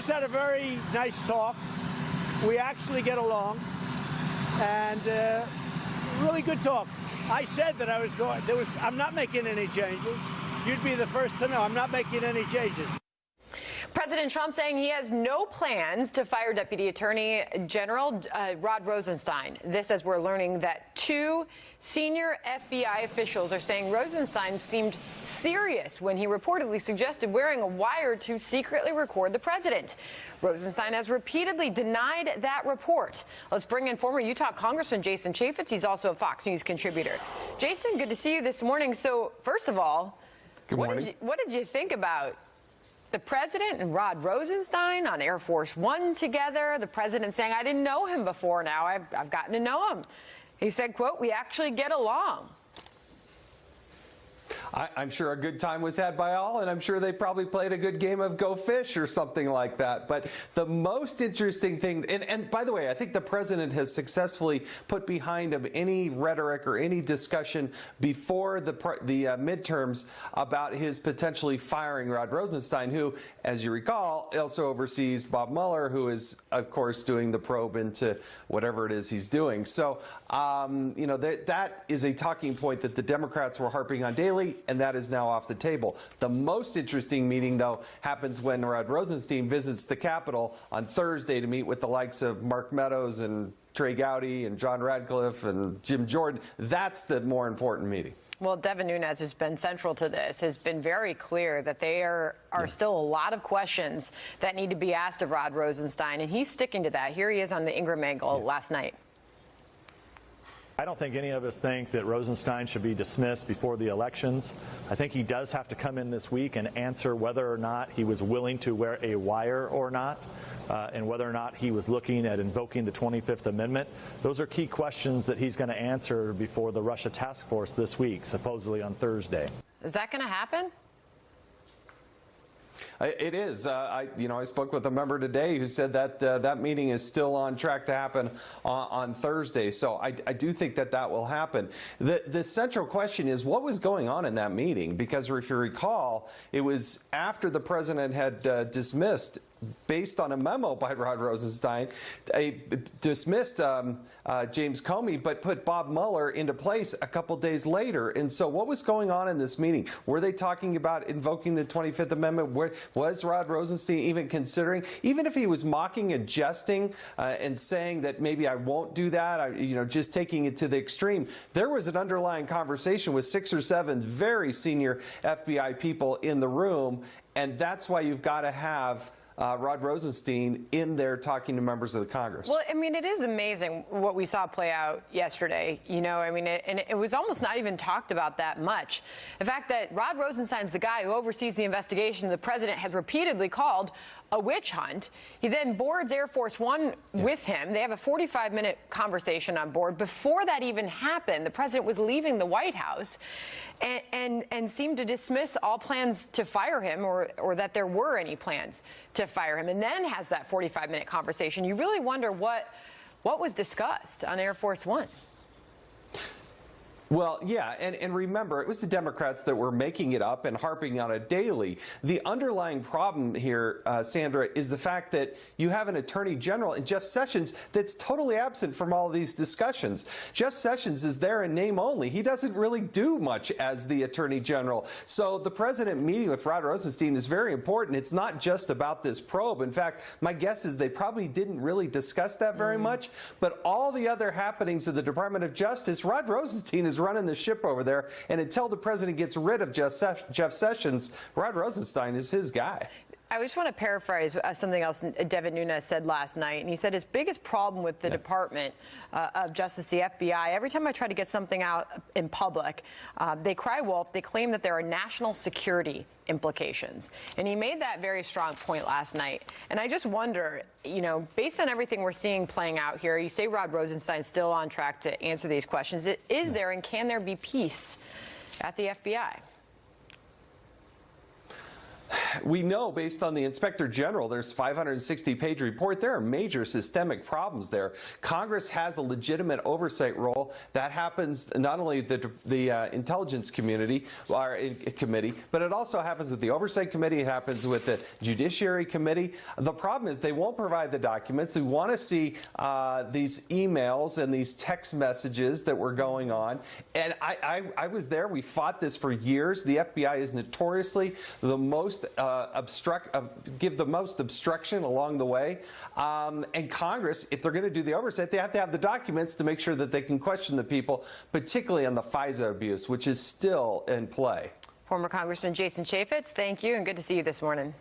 just had a very nice talk. We actually get along, and really good talk. I said that I was going. I'm not making any changes. You'd be the first to know. I'm not making any changes. President Trump saying he has no plans to fire Deputy Attorney General Rod Rosenstein. This as we're learning that two senior FBI officials are saying Rosenstein seemed serious when he reportedly suggested wearing a wire to secretly record the president. Rosenstein has repeatedly denied that report. Let's bring in former Utah Congressman Jason Chaffetz. He's also a Fox News contributor. Jason, good to see you this morning. So, first of all, good morning. What did you think about the president and Rod Rosenstein on Air Force One together? The president saying, I didn't know him before. Now I've gotten to know him. He said, quote, we actually get along. I'm sure a good time was had by all, and I'm sure they probably played a good game of Go Fish or something like that. But the most interesting thing, and by the way, I think the president has successfully put behind him any rhetoric or any discussion before the midterms about his potentially firing Rod Rosenstein, who, as you recall, also oversees Bob Mueller, who is, of course, doing the probe into whatever it is he's doing. So, you know, that is a talking point that the Democrats were harping on daily, and that is now off the table. The most interesting meeting, though, happens when Rod Rosenstein visits the Capitol on Thursday to meet with the likes of Mark Meadows and Trey Gowdy and John Radcliffe and Jim Jordan. That's the more important meeting. Well, Devin Nunes has been central to this, has been very clear that there are still a lot of questions that need to be asked of Rod Rosenstein, and he's sticking to that. Here he is on the Ingram angle last night. I don't think any of us think that Rosenstein should be dismissed before the elections. I think he does have to come in this week and answer whether or not he was willing to wear a wire or not, and whether or not he was looking at invoking the 25th Amendment. Those are key questions that he's going to answer before the Russia task force this week, supposedly on Thursday. Is that going to happen? It is. I spoke with a member today who said that that meeting is still on track to happen on Thursday. So I do think that will happen. The central question is what was going on in that meeting? Because if you recall, it was after the president had dismissed, based on a memo by Rod Rosenstein, dismissed James Comey, but put Bob Mueller into place a couple days later. And so what was going on in this meeting? Were they talking about invoking the 25th Amendment? Was Rod Rosenstein even considering, even if he was mocking and jesting and saying that maybe I won't do that, just taking it to the extreme, there was an underlying conversation with 6 or 7 very senior FBI people in the room, and that's why you've got to have Rod Rosenstein in there talking to members of the Congress. Well, I mean, it is amazing what we saw play out yesterday. And it was almost not even talked about that much. The fact that Rod Rosenstein's the guy who oversees the investigation the president has repeatedly called a witch hunt. He then boards Air Force One with him. They have a 45-minute conversation on board. Before that even happened, the president was leaving the White House and seemed to dismiss all plans to fire him or that there were any plans to fire him, and then has that 45-minute conversation. You really wonder what was discussed on Air Force One. Well, yeah, and remember, it was the Democrats that were making it up and harping on it daily. The underlying problem here, Sandra, is the fact that you have an attorney general in Jeff Sessions that's totally absent from all of these discussions. Jeff Sessions is there in name only. He doesn't really do much as the attorney general. So the president meeting with Rod Rosenstein is very important. It's not just about this probe. In fact, my guess is they probably didn't really discuss that very much. But all the other happenings of the Department of Justice, Rod Rosenstein is running the ship over there, and until the president gets rid of Jeff Sessions, Rod Rosenstein is his guy. I just want to paraphrase something else Devin Nunes said last night, and he said his biggest problem with the Department of Justice, the FBI, every time I try to get something out in public, they cry wolf. They claim that there are national security implications. And he made that very strong point last night. And I just wonder, based on everything we're seeing playing out here, you say Rod Rosenstein's still on track to answer these questions. Is there and can there be peace at the FBI? we know based on the Inspector General, there's 560-page report, there are major systemic problems there. Congress has a legitimate oversight role. That happens not only the Intelligence Committee, but it also happens with the Oversight Committee, it happens with the Judiciary Committee. The problem is they won't provide the documents. They want to see these emails and these text messages that were going on. And I was there. We fought this for years. The FBI is notoriously the most give the most obstruction along the way. And Congress, if they're going to do the oversight, they have to have the documents to make sure that they can question the people, particularly on the FISA abuse, which is still in play. Former Congressman Jason Chaffetz, thank you, and good to see you this morning.